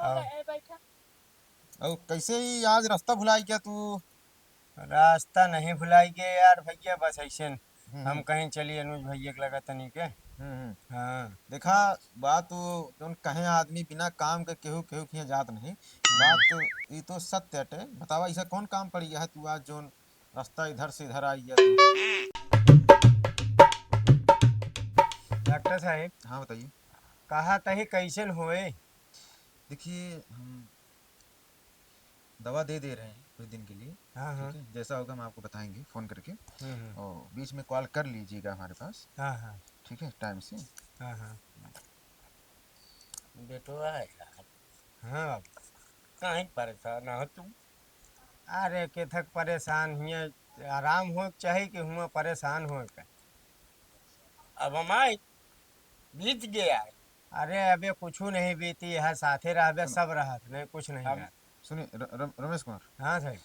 और कैसे ही आज रास्ता भुलाई क्या तू? रास्ता नहीं भुलाइए यार भैया, बस ऐसे हम हम्म कहीं चलिए अनुज भैया के लगा तनी के। हम्म। हाँ। देखा, बात तो जोन कहे आदमी बिना काम के केहू केहू किया जात नहीं। बात तो ये तो सत्य अटे। बतावा ऐसा कौन काम पड़ गया है तू आज जोन रास्ता इधर से इधर आई है तू? डॉक्टर साहब, हाँ बताइए। कहा तही कैसे होए? देखिए, हम दवा दे दे रहे हैं कुछ दिन के लिए। हाँ ठीक हाँ। है, जैसा होगा हम आपको बताएंगे फोन करके। हम्म। और बीच में कॉल कर लीजिएगा हमारे पास। हाँ हाँ। ठीक है, टाइम से। हाँ हाँ। बेटवा यार। हाँ बाबू, काहे परेशान हो तुम? अरे के थक परेशान हुए, आराम हो चाहे कि हुआ परेशान हो के। अब हमारे बीत गया है। अरे अबे कुछ नहीं बीती है, साथे रहबे सुनो, सब रहत नहीं, कुछ नहीं हम रहा। सुनिए रमेश कुमार, हाँ साहब।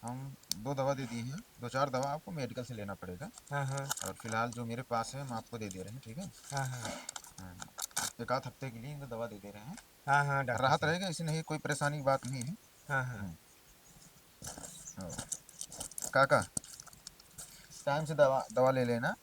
हम दो दवा दे दी हैं। दो चार दवा आपको मेडिकल से लेना पड़ेगा। हाँ हाँ। और फिलहाल जो मेरे पास है हम आपको दे दे रहे हैं। ठीक है। हाँ हाँ। हाँ, एक आध हफ्ते के लिए इनको दवा दे दे रहे हैं। हाँ हाँ डॉक्टर राहत साहब। रहेगा, इसे नहीं कोई परेशानी की बात नहीं है। हाँ हाँ। हम्म, और काका, टाइम से दवा दवा ले लेना।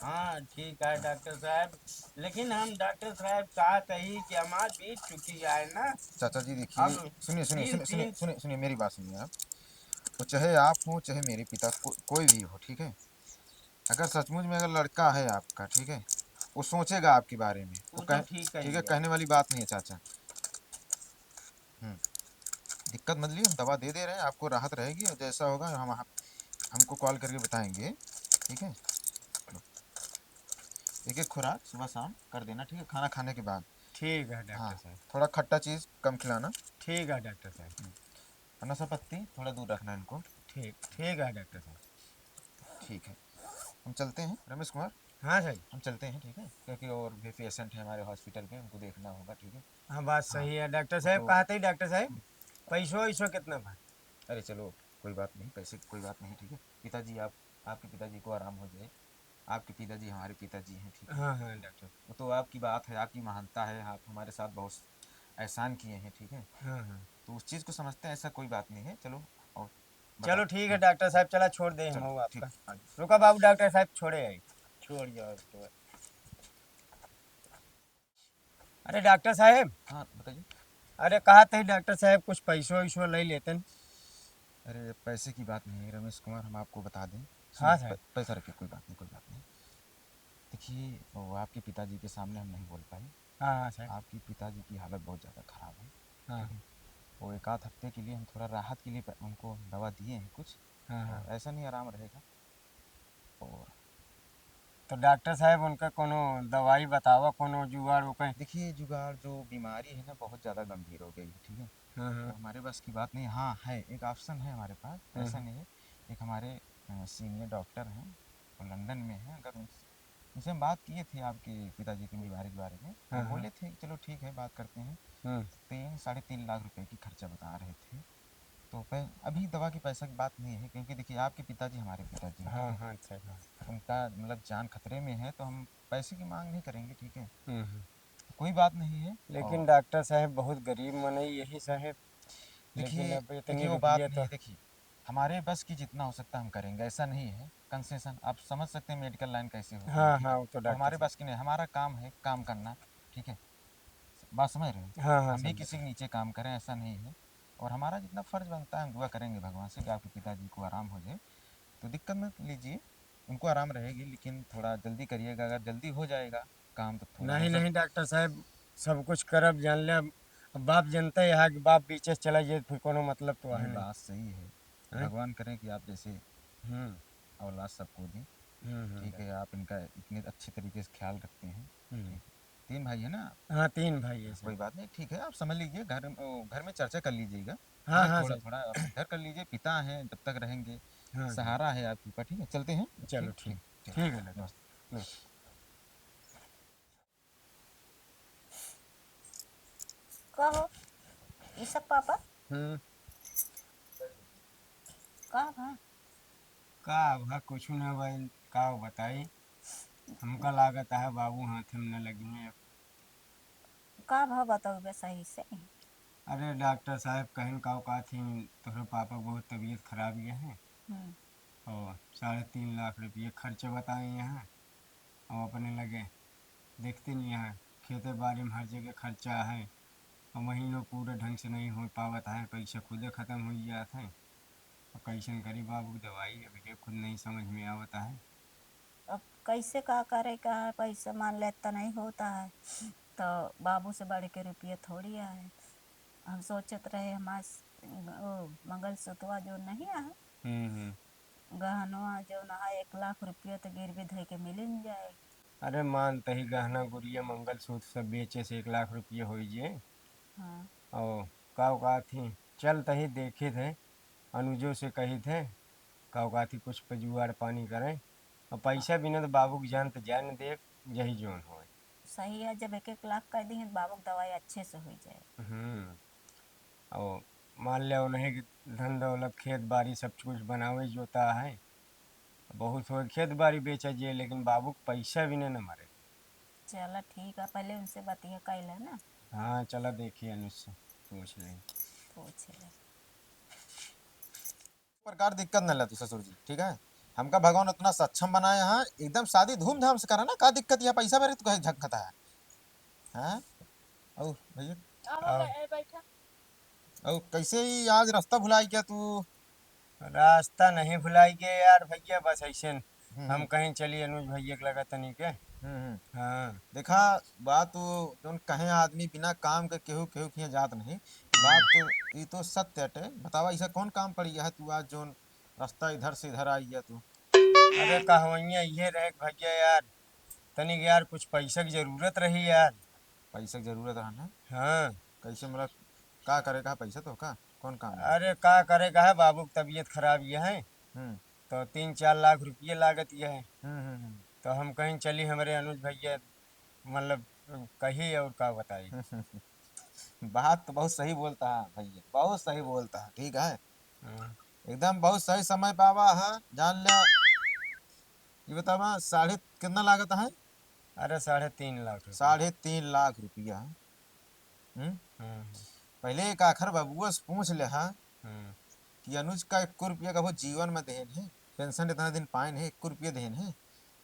हाँ ठीक है डॉक्टर साहब। लेकिन हम डॉक्टर साहब कहा तही कि हमार बीत चुकी है ना। चाचा जी देखिए, अब सुनिए सुनिए तीन सुनिए सुनिए तीन। सुनिए सुनिए मेरी बात सुनिए आप। तो चाहे आप हो चाहे मेरे पिता कोई भी हो, ठीक है। अगर सचमुच में अगर लड़का है आपका, ठीक है, वो सोचेगा आपके बारे में। वो वो तो कह ठीक ठीक है, कहिए। कहने वाली बात नहीं है चाचा। हम्म, दिक्कत मत लीजिए, हम दवा दे दे रहे हैं, आपको राहत रहेगी। और जैसा होगा हम हमको कॉल करके बताएंगे। ठीक है। एक एक खुराक सुबह शाम कर देना, ठीक है, खाना खाने के बाद। ठीक है हाँ, डॉक्टर साहब। थोड़ा खट्टा चीज़ कम खिलाना। ठीक है डॉक्टर साहब। और नशा पत्ती थोड़ा दूर रखना इनको। ठीक ठीक है डॉक्टर साहब। ठीक है, हम चलते हैं रमेश कुमार। हाँ सही। हम चलते हैं, ठीक है, क्योंकि और भी पेशेंट है हमारे हॉस्पिटल में, उनको देखना होगा। ठीक है। हाँ बात हाँ, सही है डॉक्टर वो साहब, तो कहा था डॉक्टर साहब पैसो वैसो कितना भाई? अरे चलो, कोई बात नहीं, पैसे की कोई बात नहीं। ठीक है, पिताजी आप आपके पिताजी को आराम हो जाए। आपके पिताजी हमारे पिताजी हैं। ठीक है। हाँ हाँ डॉक्टर। वो तो आपकी बात है, आपकी महानता है, आप हमारे साथ बहुत एहसान किए हैं। ठीक है। हाँ हाँ। तो उस चीज़ को समझते हैं, ऐसा कोई बात नहीं है। चलो, और चलो बताओ। ठीक है डॉक्टर साहब, चला छोड़ दे हम चलो ठीक। आपका। रुका बाबू, डॉक्टर साहब छोड़े आई। छोड़ जाओ तो। अरे डॉक्टर साहब। हाँ बताइए। अरे कहा था डॉक्टर साहब कुछ पैसो वैसो ले लेते। अरे पैसे की बात नहीं है रमेश कुमार, हम आपको बता दें। सुनिए, हाँ साहब। पैसा रखिए, कोई बात नहीं, कोई बात नहीं। देखिए, वो आपके पिताजी के सामने हम नहीं बोल पाए। हाँ हाँ साहब। आपके पिताजी की हालत बहुत ज़्यादा ख़राब है। हाँ ठीक है। वो एक आध हफ्ते के लिए हम थोड़ा राहत के लिए उनको दवा दिए हैं कुछ। हाँ। हाँ। और ऐसा नहीं आराम रहेगा। और तो डॉक्टर साहब उनका कोनो दवाई बतावा, कोनो जुगाड़ उपाय। देखिए, जुगाड़ जो बीमारी है ना बहुत ज़्यादा गंभीर हो गई है। ठीक है। हाँ तो हाँ। हमारे बस की बात नहीं। हाँ है, एक ऑप्शन है हमारे पास, हाँ ऐसा हाँ। नहीं है। एक हमारे सीनियर डॉक्टर हैं, वो लंदन में हैं। अगर उनसे हम बात किए थे आपके पिताजी की बीमारी के बारे में, तो हाँ हाँ। बोले थे कि चलो ठीक है, बात करते हैं। हम्म। 3 साढ़े 3 लाख रुपए की खर्चा बता रहे थे। तो अभी दवा की पैसा की बात नहीं है, क्योंकि देखिए आपके पिताजी हमारे पिताजी हैं। ठीक हाँ है। हाँ सही बात। उनका मतलब जान खतरे में है, तो हम पैसे की मांग नहीं करेंगे। ठीक है। हम्म। तो कोई बात नहीं है। लेकिन और डॉक्टर साहब बहुत गरीब मन है यही साहब। लेकिन देखिए अब देखिए इतनी वो बात रुपये नहीं तो। है। देखिए, हमारे बस की जितना हो सकता है हम करेंगे, ऐसा नहीं है। कंसेशन आप समझ सकते हैं, मेडिकल लाइन कैसे होती है। हाँ ठीक हाँ है। वो तो वो डॉक्टर हमारे साहब। बस की नहीं, हमारा काम है काम करना। ठीक है, बात समझ रहे हो। हाँ हाँ हम भी सब किसी बता। के नीचे काम करें, ऐसा नहीं है। और हमारा जितना फर्ज बनता है हम दुआ करेंगे भगवान से कि आपके पिताजी को आराम हो जाए। तो दिक्कत मत लीजिए, उनको आराम रहेगी, लेकिन थोड़ा जल्दी करिएगा। अगर जल्दी हो जाएगा काम, तो थोड़ा हो नहीं सक नहीं डॉक्टर साहब, सब कुछ करब जान ले अब। बाप जनता है यहाँ कि बाप पीछे से चला जाए फिर कोनो मतलब तो नहीं, है नहीं। बात सही है। हैं? भगवान करें कि आप जैसे हम्म। औलाद सबको दें। ठीक है, डॉक्टर। आप इनका इतने अच्छे तरीके से ख्याल रखते हैं। हम्म। ठीक है। 3 भाई है ना आप? हाँ तीन भाई है हाँ, सर। कोई बात नहीं, ठीक है, आप समझ लीजिए, घर में चर्चा कर लीजिएगा। ठीक हाँ है, हाँ थोड़ा सर। थोड़ा आप इधर कर लीजिए, पिता हैं जब तक रहेंगे, हाँ सर। सहारा है आपके ऊपर। ठीक है, चलते हैं। चलो ठीक ठीक। ठीक ठीक। ठीक है डॉक्टर। नमस्ते। नमस्ते। का हो ईसक पापा? हम्म। का का भा कुछ न भाई, का बताई। हमका लागत है बाबू हाथ में न लगी है। का भाव बताओ सही से। अरे डॉक्टर साहब कहन का थी तोहरे पापा को बहुत तबीयत खराब ये है हम्म, और 3.5 लाख रुपये खर्च बताए यहाँ और अपने लगे देखते नहीं यहाँ खेते बाड़ी में हर जगह खर्चा है और महीनों पूरा ढंग से नहीं हो पावत है, पैसा खुदे ख़त्म हो जाता है और कैसन करी बाबू की दवाई अभी के खुद नहीं समझ में आवता है। अब कैसे का करे का है, पैसा मान ले तो नहीं होता है। तो बाबू से बढ़ के रुपये थोड़ी है। हम सोचत रहे हमारे वो मंगलसूत्रवा जो नहीं है, हम्म। गहनवा जो ना 1 लाख रुपया तो गिरवी धर के मिल जाए। अरे मान तही गहना गुड़िया मंगलसूत्र सब बेचे से 1 लाख रुपये हो जे। हाँ, और का थी चल तही देखे थे अनुजो से कही थे का थी कुछ पे जुगाड़ पानी करें और पैसा बिना तो बाबू की जान तो जान दे यही जोन हो। सही है, जब 1 1 लाख कर दी तो बाबू की दवाई अच्छे से हो जाए। हम्म। और मान लिया उन्हें कि धन दौलत खेत बाड़ी सब कुछ बनावे जोता है बहुत हो खेत बाड़ी बेचा जे लेकिन बाबू को पैसा भी नहीं न मरे। चलो ठीक है, पहले उनसे बतिया कैला ना। हाँ चला देखिए अनुज से पूछ लें। पूछ ले। प्रकार दिक्कत न ला तू ससुर जी, ठीक है। हमका भगवान उतना सक्षम बनाया है, एकदम शादी धूमधाम से करा ना, का दिक्कत है पैसा भरे तू कहे झकता है। हाँ औ भैया औ कैसे ही आज रास्ता भुलाई क्या तू। रास्ता नहीं भुलाई के यार भैया बस ऐसे हम हम्म कहीं चलिए अनुज भैया के लगा तनी के। हम्म। हाँ। देखा बात तो जोन कहे आदमी बिना काम के केहू केहू के यहाँ जात नहीं। बात तो ये तो सत्य अटे, बतावा ऐसा कौन काम पड़ी है तू आज जोन रास्ता इधर से इधर आई है तू। अरे कहवैया ये रहे कि भैया यार तनिक यार कुछ पैसा की जरूरत रही यार। पैसे की जरूरत रहना। हाँ। कैसे मतलब का करेगा पैसा तो का कौन काम है। अरे का करेगा है बाबू की तबीयत खराब ये है हम्म तो 3 4 लाख रुपये लागत ये है हम्म। तो हम कहीं चली हमारे अनुज भैया मतलब कही और का बताई। बात तो बहुत सही बोलता है भैया, बहुत सही बोलता है, ठीक है। हाँ। एकदम बहुत सही समय पावा है, जान लिया। ये बतावा साढ़े कितना लागत है। अरे 3.5 लाख रुपये। 3.5 लाख रुपया। हम्म। हाँ पहले एक आखिर बबुआ से पूछ ले हाँ हाँ। कि अनुज का 1 रुपया का वो जीवन में देन है, पेंशन इतना दिन पाए है, 1 रुपया देन है।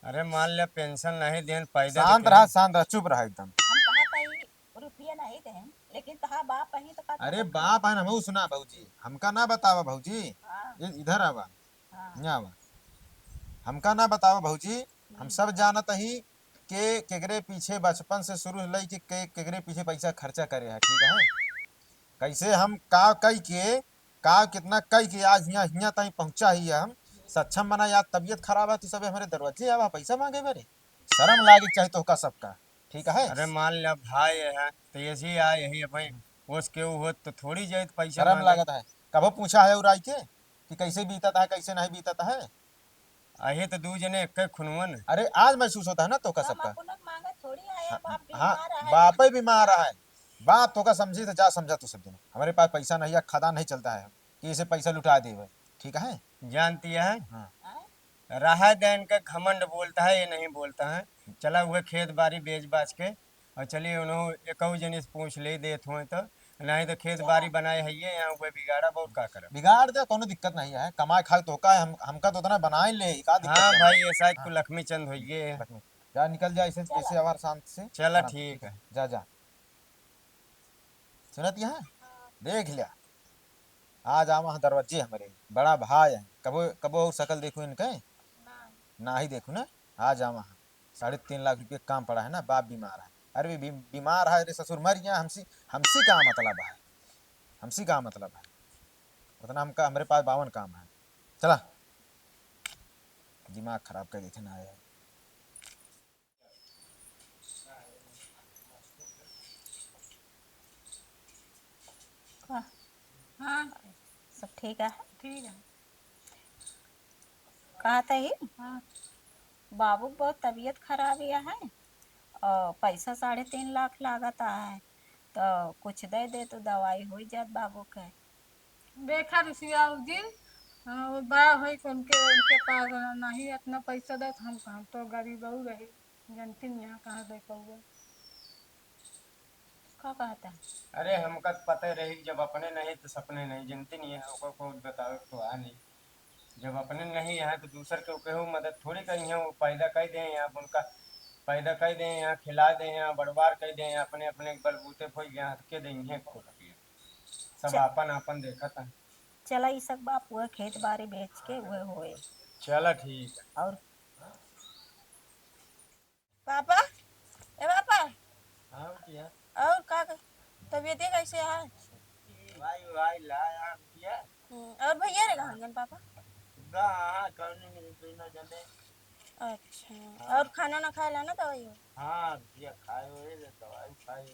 अरे मान लिया पेंशन नहीं देन पैदा तो शांत रहा चुप रहा एकदम। हम कहा तई रुपया नहीं दे, लेकिन तहा बाप ही तो का अरे बाप है ना मऊ सुना भाऊजी, हमका ना बतावा भाऊजी। हाँ इधर आवा, हाँ। यहाँ आवा। हमका ना बतावा भाऊजी, हम सब जानत ही के केकरे पीछे बचपन से शुरू लई के केकरे पीछे पैसा खर्चा करे है, ठीक है। कैसे हम का कई के का कितना कई के आज यहाँ यहाँ तक पहुँचा ही है हम सक्षम बना। यार तबीयत खराब है तो सब हमारे दरवाजे आवा पैसा मांगे मेरे, शर्म लागे चाहे तो का सबका, ठीक है। अरे मान लिया भाई है तो ऐसी आ यही भाई ओस के हो तो थोड़ी जाए तो पैसा शर्म मांगे। लागत है। कबो पूछा है उराई के कि कैसे बीतता है कैसे नहीं बीतता है। आहे तो दू जने एक खुनवन। अरे आज महसूस होता है ना तो का हम सबका। अपन मांगे थोड़ी आया, हाँ, बाप हाँ बीमार है। बाप ही बीमार है। बाप तो का समझी तो जा समझा तो सब दिन हमारे पास पैसा नहीं है, खदा नहीं चलता है कि इसे पैसा लुटा दे, ठीक है। जानती है हाँ हैं? राह देन का घमंड बोलता है ये नहीं बोलता है। चला हुए खेत बाड़ी बेच बाच के और चलिए उन्होंने एक जने से पूछ ले देत हुए तो नहीं तो खेत बाड़ी बनाए है ये यहाँ हुए बिगाड़ा बहुत का करे। बिगाड़ दे कोनो दिक्कत नहीं है, कमाए खाए तो का है, हमका तो उतना बना ही ले का दिक्कत हाँ है। भाई ये शायद को हाँ लक्ष्मी चंद हो ये। लक्ष्मी, जा निकल जा ऐसे ऐसे आवार शांत से चला आराम से, ठीक है। जा जा। सुनत है देख लिया, आज आवा हाँ दरवाजे हमारे बड़ा भाई है, कबो कबो और शकल देखो इनके ना ही देखो ना। आज आवा हाँ 3.5 लाख रुपये काम पड़ा है ना, बाप बीमार है। अरे बीमार है, अरे ससुर मर गया, हमसी हमसी का मतलब है, हमसी का मतलब है उतना हमका हमारे पास 52 काम है। चला दिमाग खराब कर देते ना आया। हाँ सब ठीक है। ठीक है। कहा था ही हाँ बाबू की बहुत तबीयत खराब है और पैसा 3.5 लाख लागत है, तो कुछ दे दे तो दवाई हो जात बाबू के। देखा ऋषियाउद्दीन वो बा है कि उनके पास नहीं इतना पैसा दे तो हम तो गरीब रही जनती यहाँ कहाँ दे पाऊँ। का कहता है? अरे हमका तो पता रही जब अपने नहीं तो सपने नहीं जनती नहीं है ओकर को बतावे तो आ नहीं। जब अपने नहीं है तो दूसर के केहू मदद थोड़ी करी है वो पैदा कर दें यहाँ उनका पैदा कर दें यहाँ खिला दें यहाँ बड़वार कर दें यहाँ अपने अपने बलबूते फोई यहाँ के देंगे खोल के सब च- आपन आपन देखा था। चला ई सब बाप हुए खेत बाड़ी बेच के हुए होए। चला ठीक है। और पापा, ए पापा, हाँ किया और का तबीयत कैसे है? भाई भाई लाया किया और भैया रे कहाँ गए पापा? हाँ करने में तो ना जाने। अच्छा, और खाना ना खाए ला ना दवाई हो? हाँ किया खाए हुए दवाई खाए।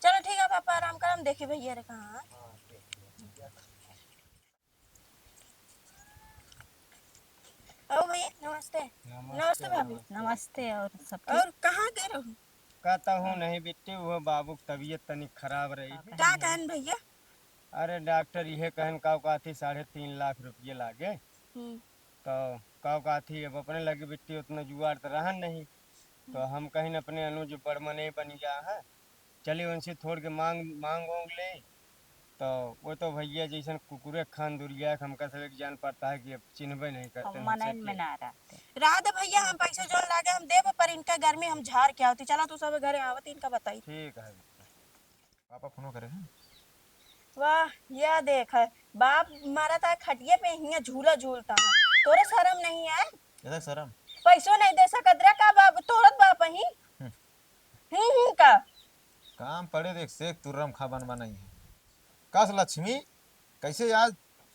चलो ठीक है पापा, आराम कर, हम देखी भैया रे कहाँ है। हाँ ओ भैया नमस्ते। नमस्ते भाभी। नमस्ते। और सब ठीक? और कहाँ गए रहो? कहता हूँ नहीं बेटी वो बाबू की तबीयत तनिक खराब रही थी। क्या कहन भैया? अरे डॉक्टर ये कहन का थी 3.5 लाख रुपये लागे तो का थी अब अपने लगे बेटी उतना जुआर तो रहन नहीं तो हम कहीं न अपने अनुज बड़मने बन गया है चलिए उनसे थोड़ के मांग मांग वांग ले तो वो तो भैया जैसन कुकुरे खान दुरिया हमका सब एक जान पड़ता है कि अब चिन्हबे नहीं करते हम मनैन में हमसे ना रहते। रहा दे भैया, हम पैसे जोन लागे हम देब, पर इनका घर में हम झाड़ के आवती। चला तू सब घरे आवती, इनका बताई। ठीक है। पापा फोन करे हैं। वाह, यह देख है बाप मारा था खटिए पे हिया झूला झूलता है। तोरे शर्म नहीं है? ये शर्म। पैसों नहीं दे सकत रे का बाप तोरत बाप ही। का काम पड़े देख से तुर्रम खा बन बनाई है। कस लक्ष्मी कैसे यार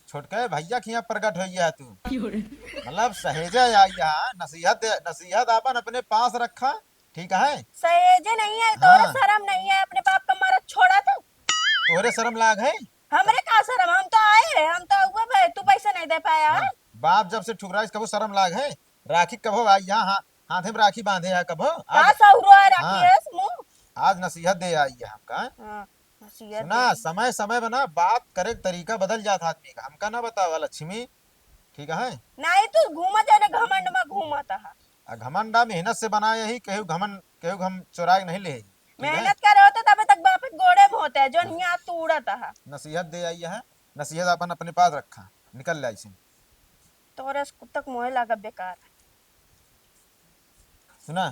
छोटके भैया के यहाँ प्रकट हुई है तू मतलब सहेजा या यहाँ नसीहत अपन अपने पास रखा ठीक है। सहेजे नहीं है तोरे हाँ। शर्म नहीं है? अपने बाप का मारा छोड़ा तो तोहरे शर्म लाग है। हमरे का शर्म? हम तो आए रे, हम तो हुए भाई, तू पैसे नहीं दे पाया। हाँ। बाप जब से ठुकराइस कबो शर्म लाग है। राखी कबो आई यहाँ हाथे में राखी बांधे है कबो का आज। सौरो है राखी हाँ। है मुंह। आज नसीहत दे आई है हमका। हाँ, नसीहत सुना दे। समय समय बना बात करे के तरीका बदल जाता आदमी का हमका ना बतावा लक्ष्मी ठीक है। नहीं तू घूमा जाने घमंड में घूमता है। घमंडा मेहनत से बनाया ही केहू हम चुराए नहीं ले ठीक है। मेहनत कर रहे होते तब तक बाप के गोड़े में होते है जो यहाँ तू उड़ता है। नसीहत दे आई है। नसीहत अपन अपने पास रखा निकल जाए से। तोरे तक मोहे लगा बेकार। सुना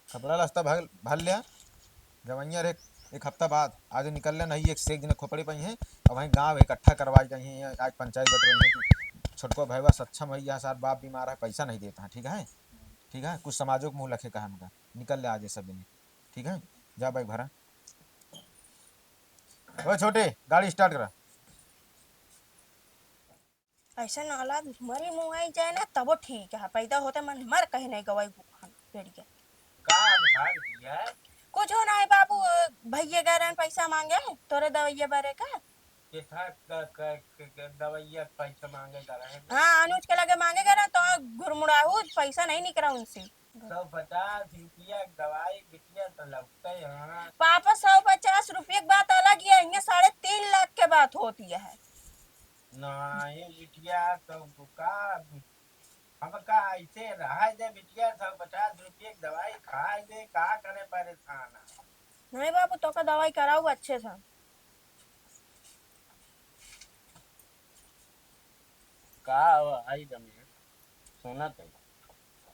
कपड़ा रास्ता भर लिया जवैया रे एक हफ्ता बाद आज निकल ले नहीं एक से एक दिन खोपड़ी पई है और वहीं गांव इकट्ठा करवाई गई है आज पंचायत बट रही है कि छोटको भैया सक्षम भैया साथ बाप बीमार है पैसा नहीं देता है ठीक है कुछ समाजों को मुँह लखे कहा हमका निकल ले आज सब दिन ठीक है। जा भाई भरा ओ छोटे गाड़ी स्टार्ट करा। ऐसा नाला मरी मुँह आई जाए ना तब ठीक है, पैदा होते मन मर कहीं नहीं गवाई पेड़ के। कुछ हो ना है बाबू, भैया कह रहे हैं पैसा मांगे तोरे दवाइया बारे का। दवाइया पैसा मांगे हाँ अनुज के लगे मांगे कह रहे तो घुरमुड़ाहू पैसा नहीं निकला उनसे। 150 रुपया दवाई बिटिया तो लगता है। हाँ पापा 150 रुपये की बात अलग ही है, यहाँ 3.5 लाख के बात होती है। नहीं बिटिया तो का हमका ऐसे रहा दे बिटिया 150 रुपये की दवाई खा दे का करे परेशान नहीं बाबू तो का दवाई कराऊ अच्छे से। का आई जमीन सुना तो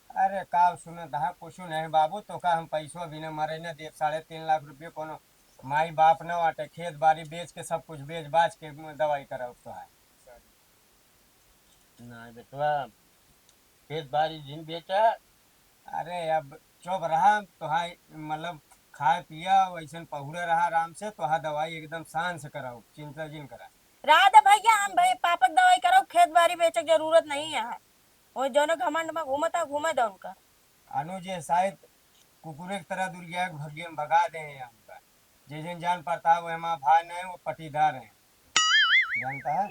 अरे का सुनत है कुछ नहीं बाबू तो का हम पैसों भी न मरे न दे 3.5 लाख रुपये कोनो माई बाप न बाटे खेत बाड़ी बेच के सब कुछ बेच बाच के दवाई कराओ तो है नहीं बेटवा खेत बाड़ी जिन बेचा। अरे अब चुप रहा तो हाँ मतलब खाए पिया वैसे पहुरे रहा आराम से तो हाँ दवाई एकदम शान से कराओ चिंता जिन करा। राधा भैया हम भाई पापा की दवाई कराओ, खेत बाड़ी बेचे की जरूरत नहीं है। वो जो घमंड में घूमता घूमे दो उनका। अनुज शायद कुकुरे की तरह दुर्गा भाग्य में भगा दे हैं हमका जैसे जान पड़ता है वो हमारा भाई नहीं वो पटीदार है जानता है।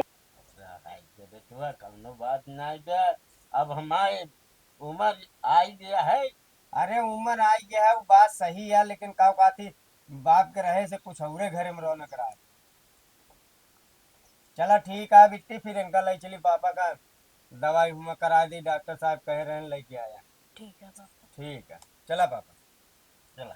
बेटुआ कौनो बात नहीं बे अब हमारे उम्र आई गया है। अरे उम्र आई गया है वो बात सही है लेकिन का थी बाप के रहे से कुछ औरे घरे में रौनक रहा। चला ठीक है बिट्टी फिर इनका ले चली पापा का दवाई हुआ करा दी डॉक्टर साहब कह रहे हैं लेके आया। ठीक है पापा। ठीक है चला पापा चला।